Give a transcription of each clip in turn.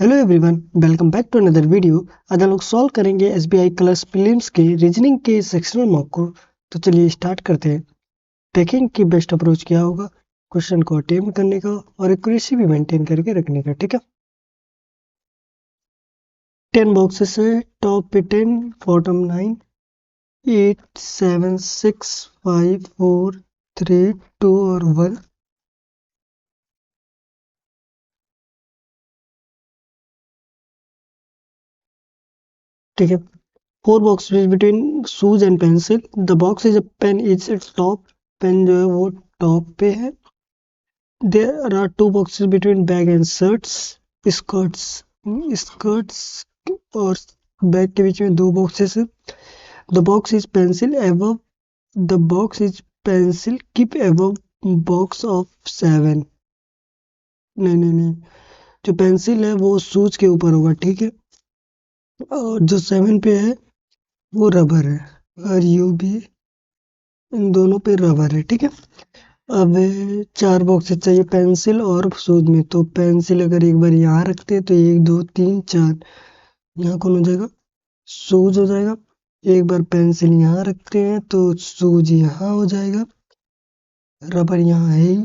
Hello everyone, welcome back to another video. आज हम लोग सॉल्व करेंगे एसबीआई क्लर्क्स प्रीलिम्स के रीजनिंग के सेक्शनल मॉक को। तो चलिए स्टार्ट करते हैं। देखेंगे कि बेस्ट अप्रोच क्या होगा क्वेश्चन को अटेम्प्ट करने का और एक्यूरेसी भी मेंटेन करके रखने का। ठीक है, 10 बॉक्सेस है, टॉप पे 10, बॉटम 9, 8, 7, 6, 5, 4, 3, 2 और 1। ठीक है, 4 boxes between shoes and pencil. The box is a pen is top, pen जो है वो टॉप पे है। There are two boxes between bag and shirts, skirts, skirts और बैग के बीच में दो बॉक्सेस है। The box is pencil above, the box is pencil keep above box of 7। नहीं, जो पेंसिल है वो शूज के ऊपर होगा। ठीक है, और जो 7 पे है वो रबर है, और यू भी इन दोनों पे रबर है। ठीक है, अब 4 बॉक्सेस चाहिए पेंसिल और शूज में। तो पेंसिल अगर एक बार यहाँ रखते हैं तो 1 2 3 4, यहाँ कौन हो जाएगा, शूज हो जाएगा। एक बार पेंसिल यहाँ रखते हैं तो शूज यहाँ हो जाएगा। रबर यहाँ है ही,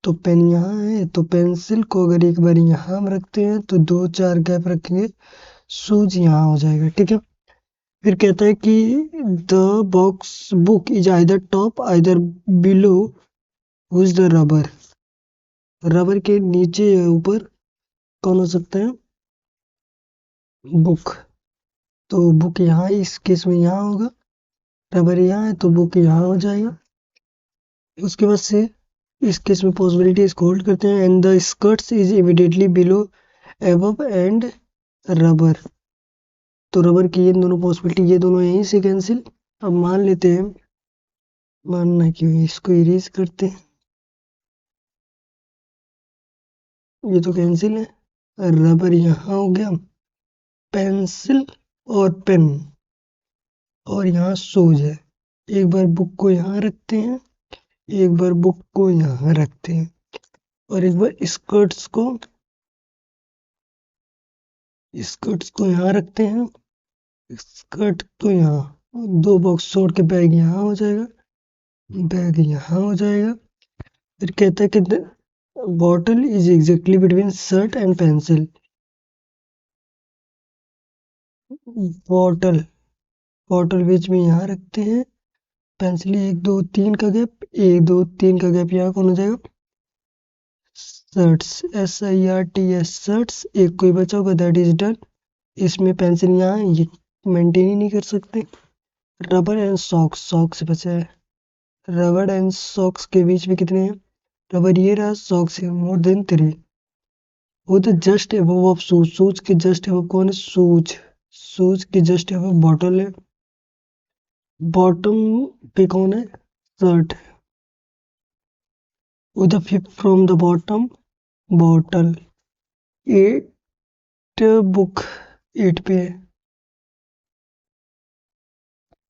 तो पेन यहाँ है, तो पेंसिल को अगर एक बार यहाँ हम रखते हैं तो 2 4 गैप रखेंगे, शूज यहाँ हो जाएगा। ठीक है, फिर कहता है कि the box book is either top either below whose the rubber. Rubber के नीचे या ऊपर कौन हो सकता है, बुक। तो बुक यहाँ इस केस में यहाँ होगा, रबर यहाँ है तो बुक यहाँ हो जाएगा। उसके बाद से इस केस में पॉसिबिलिटी इसको होल्ड करते हैं। And the skirts is immediately below above and rubber. तो रबर की ये दोनों पॉसिबिलिटी, ये दोनों यहीं से कैंसिल। अब मान लेते हैं, मानना क्यों, इसको इरेज करते हैं, ये तो कैंसिल है। रबर यहाँ हो गया, पेंसिल और पेन, और यहाँ शूज है। एक बार बुक को यहाँ रखते हैं, एक बार बुक को यहाँ रखते हैं, और एक बार स्कर्ट्स को यहाँ रखते हैं, स्कर्ट को यहाँ। दो बॉक्स छोड़ के बैग यहाँ हो जाएगा, बैग यहाँ हो जाएगा। फिर कहता है कि bottle is exactly between shirt and pencil. Bottle, bottle बीच में यहाँ रखते हैं, पेंसिल 1 2 3 का गैप, 1 2 3 का गैप, यहाँ कौन हो जाएगा, शर्ट्स, SIRTS शर्ट्स। एक कोई बचा होगा, दैट इज डन। इसमें पेंसिल यहाँ है, ये मेंटेन ही नहीं कर सकते। रबर एंड सॉक्स, सॉक्स बचा है। रबर एंड सॉक्स के बीच में कितने हैं, रबर ये रहा, सॉक्स है मोर देन 3। वो तो just above of shoes, shoes के जस्ट अबव कौन है, शूज, शूज के जस्ट अबव बॉटल है। बॉटम पे कौन है, शर्ट। वो the fifth from the bottom, bottle. 8 book 8 पे है।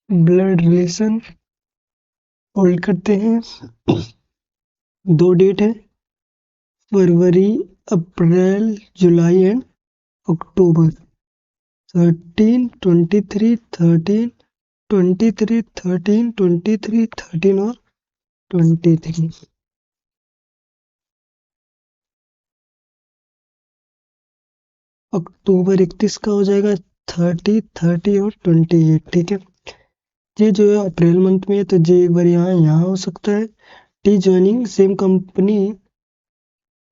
ब्लड रिलेशन होल्ड करते हैं। 2 डेट है, फरवरी, अप्रैल, जुलाई एंड अक्टूबर। 13 23 13 23 13 23 13 और 23। अक्टूबर 31 का हो जाएगा 30 30 और 28। ठीक है, ये जो है अप्रैल मंथ में है तो ये एक बार यहाँ हो सकता है। T joining same company,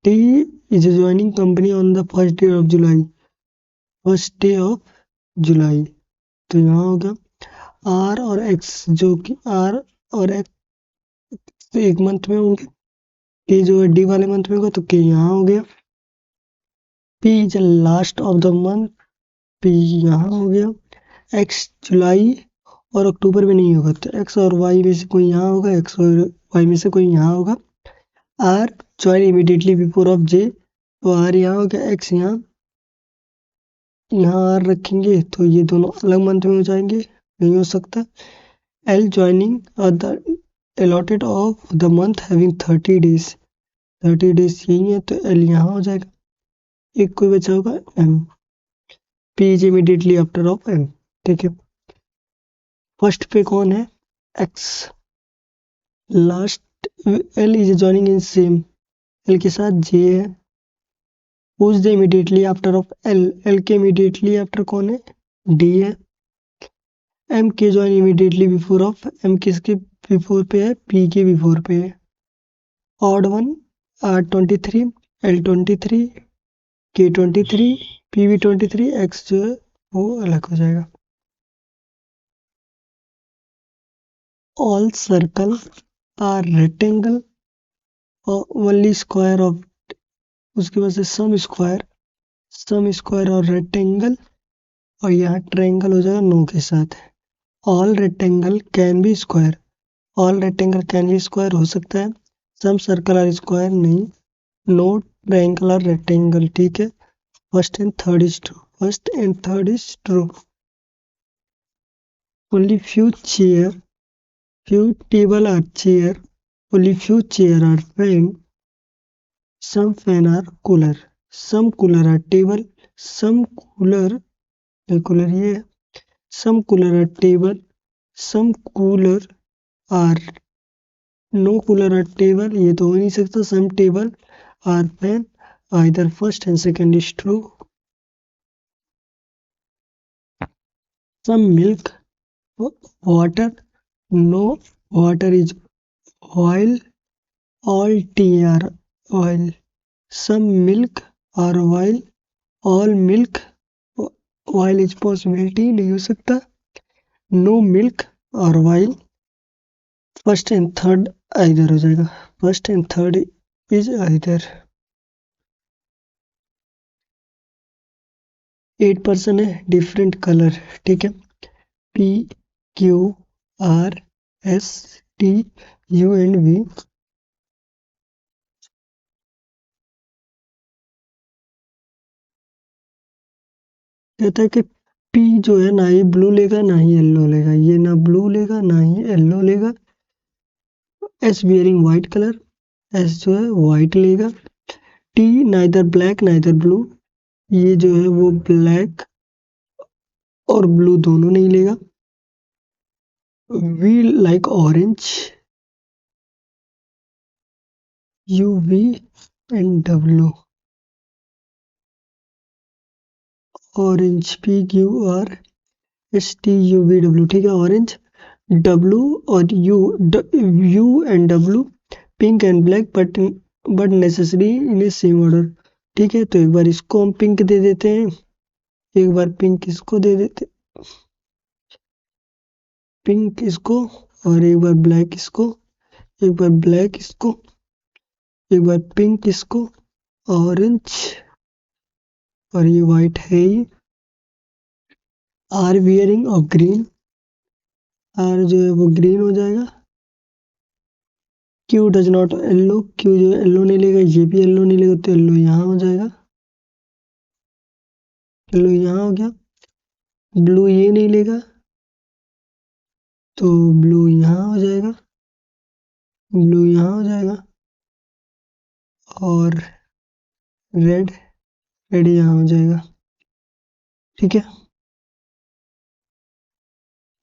T is joining company on the first day of July, first day of July. तो यहाँ हो गया। आर और एक्स, जो कि आर और एक्स एक मंथ में होंगे, के जो है डी वाले मंथ में होगा, तो के यहाँ हो गया। P is last of the month, P यहाँ हो गया। एक्स जुलाई और अक्टूबर में नहीं होगा, तो एक्स और वाई में से कोई यहाँ होगा, एक्स और वाई में से कोई यहाँ होगा। R join immediately before of J, तो आर यहाँ हो गया, एक्स यहाँ आर रखेंगे तो ये दोनों अलग मंथ में हो जाएंगे, नहीं हो सकता। L joining the allotted of the month having 30 days, 30 days यही है, तो एल यहाँ हो जाएगा। एक कोई बचा होगा M, P is immediately after of M. ठीक है, फर्स्ट पे कौन है, X, last L is joining in same, L के साथ जे है, who is the immediately after of L, L के इमीडिएटली आफ्टर कौन है, डी है, एम के join immediately before of, M किसके बिफोर पे है, पी के बिफोर पे है, ऑड वन, आर 23, एल 23, के 23, पी भी 23, एक्स जो है वो अलग हो जाएगा। ऑल सर्कल आर रेक्टेंगल और ओनली स्क्वायर ऑफ, उसके बाद से सम स्क्वायर और रेक्टेंगल, और यहाँ ट्रायंगल हो जाएगा नो के साथ। All rectangle can be square, all rectangle can be square हो सकता है, सम सर्कल आर स्क्वायर नहीं, नो ट्रायंगल आर रेक्टेंगल। ठीक है, first and third is true, first and third is true. Only few table are chair, only few chair are fan, some fan are cooler, some cooler are table, some cooler ये है, some cooler are table, some cooler are, no cooler are table ये तो हो नहीं सकता, some table are fan, either first and second is true, some milk water, no water is oil, all tea are oil, some milk or oil, all milk oil is possibility नहीं हो सकता, no milk और oil, first and third either हो जाएगा, first and third is either. 8% है different colour. ठीक है, P Q R S T U and V, कहता है कि पी जो है ना ही ब्लू लेगा ना ही येलो लेगा, ये ना ब्लू लेगा ना ही येलो लेगा, S bearing white colour, S जो है व्हाइट लेगा, T neither black neither blue, ये जो है वो ब्लैक और ब्लू दोनों नहीं लेगा, V like orange, U V and W, orange P Q R S T U V W. ठीक है, ऑरेंज, डब्ल्यू और U and W, pink and black but necessary in a same order. ठीक है, तो एक बार इसको हम पिंक दे देते हैं, एक बार पिंक इसको दे देते, पिंक इसको, और एक बार ब्लैक इसको, एक बार ब्लैक इसको, एक बार पिंक इसको, ऑरेंज, और ये व्हाइट है ये, आर वियरिंग और ग्रीन, आर जो है वो ग्रीन हो जाएगा, Q does not yellow, Q जो है येल्लो नहीं लेगा, ये भी येल्लो नहीं लेगा, तो येल्लो यहाँ हो जाएगा, येल्लो यहाँ हो गया, ब्लू ये नहीं लेगा तो ब्लू यहाँ हो जाएगा, ब्लू यहाँ हो जाएगा, और रेड, रेड यहाँ हो जाएगा। ठीक है,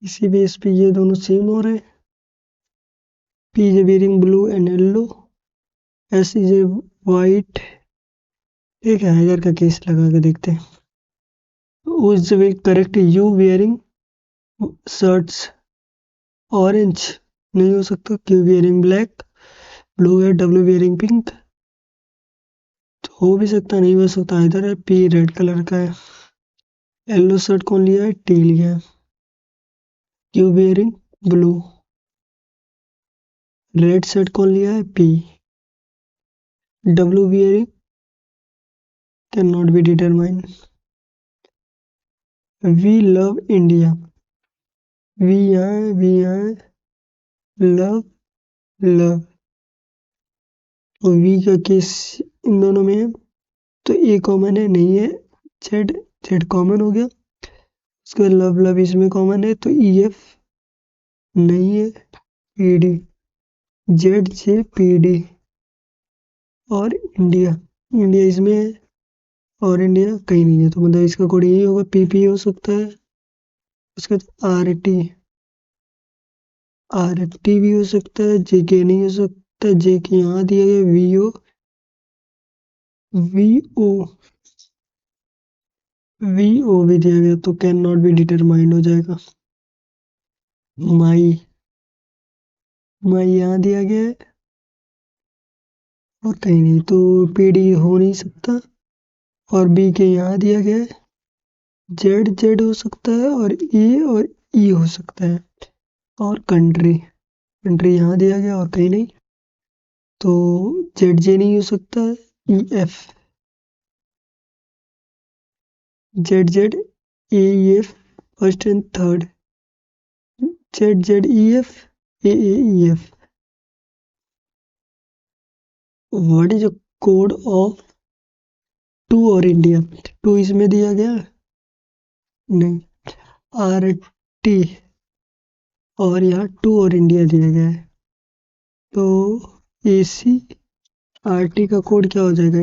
इसी बेस पे ये दोनों सेम हो रहे हैं, P is wearing blue and yellow, S is a white. ठीक है, हैगर का केस लगा के देखते हैं, उस way correct, you wearing shirts orange नहीं हो सकता, क्यू वेयरिंग ब्लैक, ब्लू है, डब्ल्यू वेयरिंग पिंक, तो हो भी सकता नहीं हो सकता, इधर है, पी रेड कलर का है, येलो शर्ट कौन लिया है, टी लिया है, Q wearing blue, red shirt कौन लिया है, P, W wearing can not be determined, V love India, V यहाँ लव लव, तो वी का केस इन दोनों में है, तो ए कॉमन है नहीं है, जेड, जेड कॉमन हो गया, उसके बाद लव लव इसमें कॉमन है, तो ई एफ नहीं है, P D, Z J P D, और इंडिया, इंडिया इसमें है, और इंडिया कहीं नहीं है, तो मतलब इसका कोड यही होगा, PP हो सकता है। उसके बाद RT भी हो सकता है, JK नहीं हो सकता, JK यहाँ दिया गया, VO भी दिया गया, तो कैन नॉट बी डिटरमाइंड हो जाएगा। माई यहाँ दिया गया है और कहीं नहीं, तो PD हो नहीं सकता। और BK यहाँ दिया गया है, Z हो सकता है, और E हो सकता है। और कंट्री यहाँ दिया गया और कहीं नहीं, तो ZJ नहीं हो सकता है। ZZAEF first and third, ZZEF AAEF। What is the code of 2 और इंडिया? 2 इसमें दिया गया नहीं, RT और यहाँ 2 और इंडिया दिया गया है, तो AC RT का कोड क्या हो जाएगा?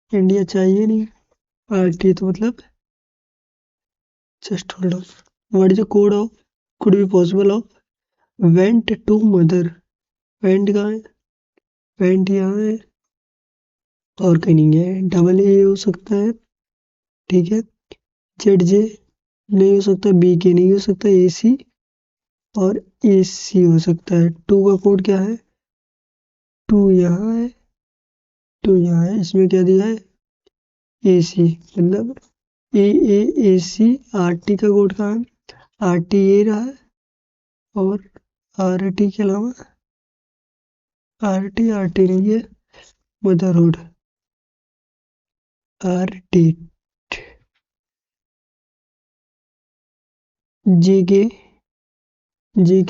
इंडिया चाहिए नहीं, RT तो मतलब just hold on. What is the code of could be possible of went to mother? Went कहाँ है? वेंट यहाँ है और कहीं नहीं है। AA हो सकता है, ठीक है। ZJ नहीं हो सकता, BK नहीं हो सकता, AC और AC हो सकता है। 2 का कोड क्या है? 2 यहाँ है, 2 यहाँ है, इसमें क्या दिया है? AC, मतलब AAAC। RT का कोड कहाँ है? RT ये रहा है, और RT के अलावा RT नहीं है, मदरहुड RT। JK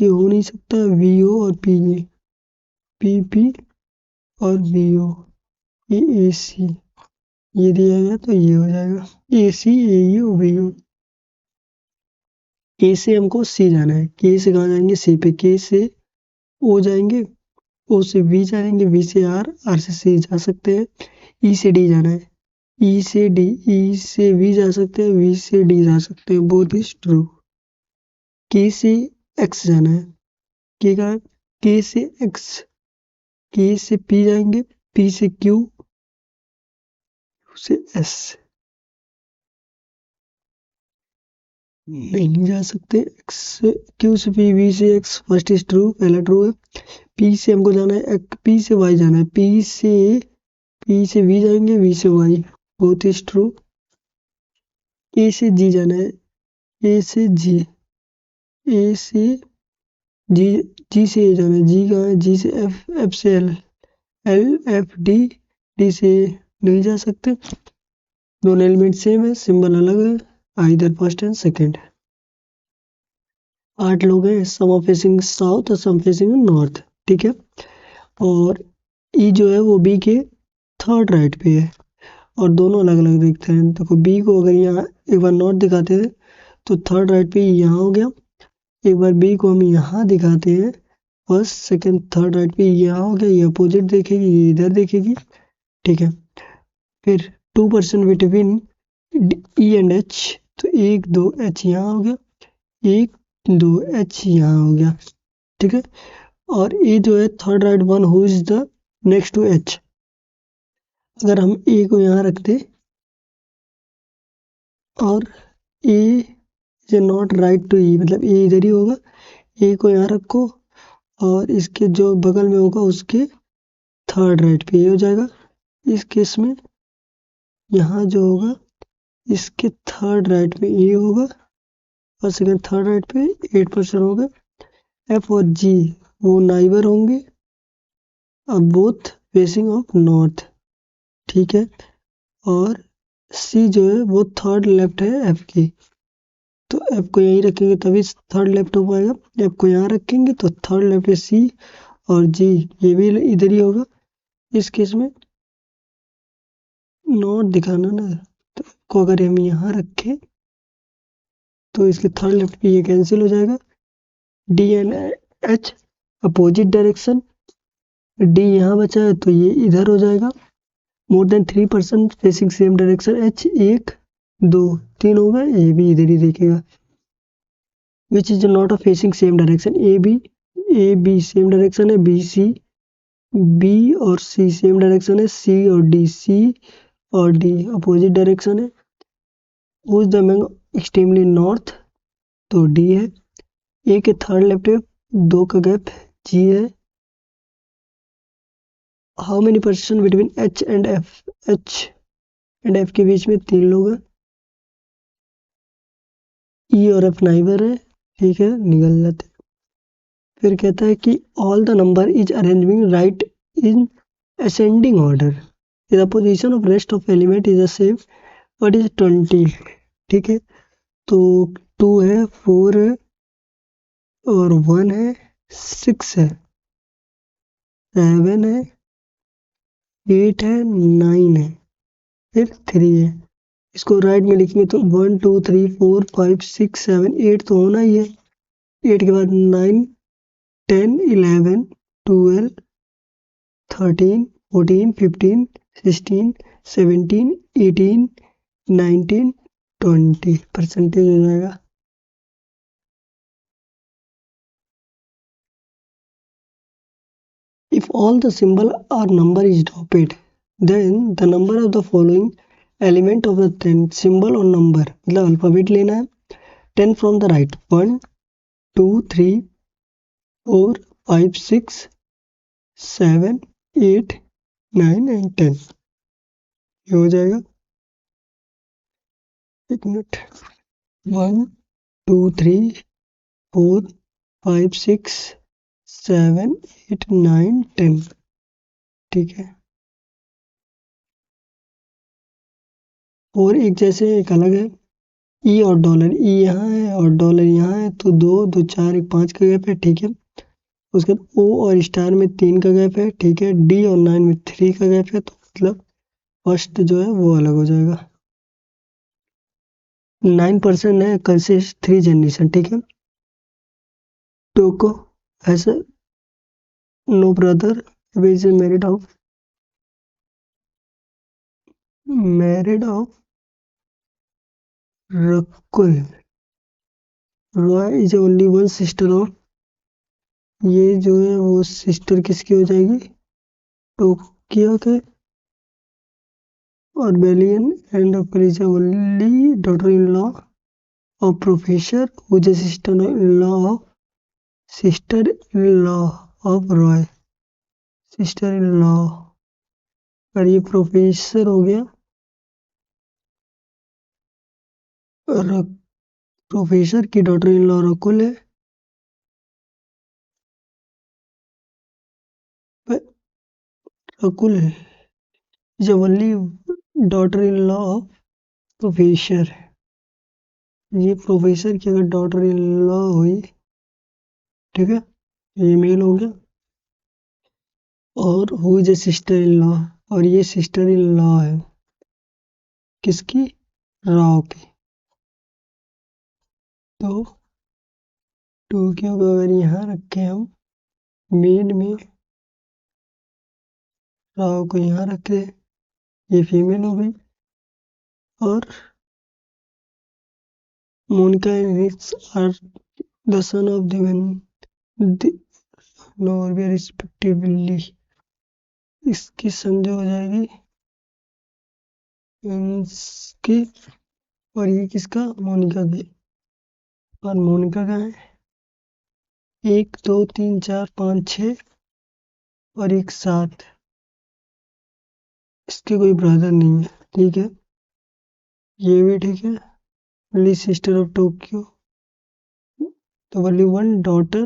हो नहीं सकता, VO और PA, PP और VO, AAC ये दिया गया, तो ये हो जाएगा AC AE VO। A से हमको C जाना है, K से कहाँ जाएंगे? C पे। K से O जाएंगे, O से V जाएंगे, V से R से C जा सकते हैं। E से D जाना है, E से V जा सकते हैं, V से D जा सकते हैं, बोथ इज ट्रू। K से X जाना है, K का K से X, K से P जाएंगे, P से Q, Q से S नहीं जा सकते। Q से P, V से X, फर्स्ट इज ट्रू, पहला ट्रू है। P से हमको जाना है, P से Y जाना है, P से V जाएंगे, V से Y, both is true. A से G जाना है, A से G, A से G से A जाना है, G कहाँ है? G से F से L F D से नहीं जा सकते, दोनों एलिमेंट सेम है, सिंबल अलग है, आइदर फर्स्ट एंड सेकंड। 8 लोग हैं, सम फेसिंग साउथ और सम फेसिंग नॉर्थ, ठीक है। और E जो है वो B के थर्ड राइट पे है, और दोनों अलग अलग दिखते हैं। देखो B को अगर यहाँ एक बार नॉर्थ दिखाते हैं तो थर्ड राइट पे यहाँ हो गया, एक बार B को हम यहाँ दिखाते हैं फर्स्ट सेकंड थर्ड राइट पे यहाँ हो गया, ये अपोजिट देखेगी, ये इधर देखेगी, ठीक है। फिर 2% बिटवीन E एंड H, तो 1 2 H यहाँ हो गया, 1 2 H यहाँ हो गया, ठीक है। और A जो है third right one, who is the next to H। अगर हम A को यहाँ रख दे और A is not right to E, मतलब A इधर ही होगा, A को यहाँ रखो और इसके जो बगल में होगा उसके थर्ड राइट पे ये हो जाएगा। इस केस में यहाँ जो होगा इसके थर्ड राइट पे ये होगा, और सेकंड थर्ड राइट पे 8% होगा। F और G वो नाइबर होंगे, अब बोथ फेसिंग ऑफ नॉर्थ, ठीक है। और C जो है वो थर्ड लेफ्ट है F की, तो F को यहीं रखेंगे तभी थर्ड लेफ्ट हो पाएगा। F को यहाँ रखेंगे तो थर्ड लेफ्ट है C, और G ये भी इधर ही होगा। इस केस में नॉट दिखाना ना, तो F को अगर हम यहाँ रखें तो इसके थर्ड लेफ्ट पे ये कैंसिल हो जाएगा। D and H opposite direction, D यहाँ बचा है तो ये इधर हो जाएगा, more than 3% facing same direction H 1 2 3 हो गए, ए भी इधर ही देखेगा। Which is not a facing same direction, A B same direction है, बी सी, बी और सी सेम डायरेक्शन है, सी और डी, सी और डी अपोजिट डायरेक्शन है। Who is the among extremely north, तो डी है। ए के थर्ड लेफ्ट में 2 का गैप जी है। How many person between H and F, H and F के बीच में 3 लोग हैं। ई और एफ नाइबर है, ठीक है, निकल जाते। फिर कहता है कि all the number is arranging right in ascending order, the position of rest of element is the same, what is 20, ठीक है। तो 2 है, 4 है और 1 है, 6 है, 7 है, 8 है, 9 है, फिर 3 है। इसको राइट में लिखेंगे तो 1 2 3 4 5 6 7 8 तो होना ही है। 8 के बाद 9 10 11 12 13 14 15 16 17 18 19 20 परसेंटेज हो जाएगा। If all the symbol or number is doped, then the number of the following element of the 10 symbol or number, मतलब अल्फाबेट लेना है। 10 from the right, 1 2 3 4 5 6 7 8 9 and 10, ये हो जाएगा। एक मिनट, 1 2 3 4 5 6 7 8 9 10, ठीक है। और एक जैसे एक अलग है, ई और डॉलर, ई यहाँ है और डॉलर यहाँ है, तो 2 2 4 1 5 का गैप है, ठीक है। उसके बाद ओ और स्टार में 3 का गैप है, ठीक है। डी और 9 में 3 का गैप है, तो मतलब फर्स्ट जो है वो अलग हो जाएगा। 9% है कंसिस्ट 3 जनरेशन, ठीक है। टोको ऐसे no brother is married of Rakul, Roy is only one sister of, ये जो है वो सिस्टर किसकी हो जाएगी, टोक्यो के। और बेलियन and Rakul is only daughter in law of professor who is sister in law of Roy, sister in law. और ये प्रोफेसर हो गया, और प्रोफेसर की डॉटर इन लॉ रकुल है। Rakul is only daughter in law of professor, ये प्रोफेसर की अगर डॉटर इन लॉ हुई, ठीक है, ये मेल हो गया। और who is a sister in law, और ये सिस्टर इन लॉ है किसकी, राव की। तो टोक्यो को अगर यहाँ रखे हम मेन में, राव को यहाँ रखे, ये फीमेल हो गई। और Monica and Ricks are the son of Norway respectively, इसकी सन जो हो जाएगी इसकी, और ये किसका, मोनिका की। और मोनिका का है 1 2 3 4 5 6 और एक 7, इसके कोई ब्रदर नहीं है, ठीक है। ये भी ठीक है, ओनली सिस्टर ऑफ टोक्यो, तो ओनली वन डॉटर,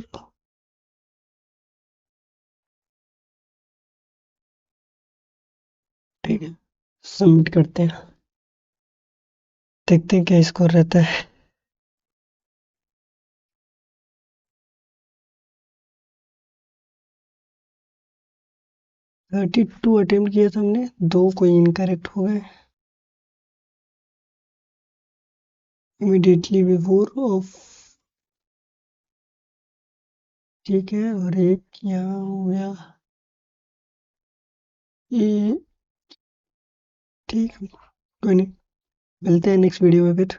ठीक है। सबमिट करते हैं, देखते हैं क्या स्कोर रहता है। 32 अटेम्प्ट किया था हमने, 2 कोई इनकरेक्ट हो गए। इमीडिएटली बिफोर ऑफ, ठीक है। और एक यहाँ हो गया, ये ठीक है, कोई नहीं, मिलते हैं नेक्स्ट वीडियो में फिर।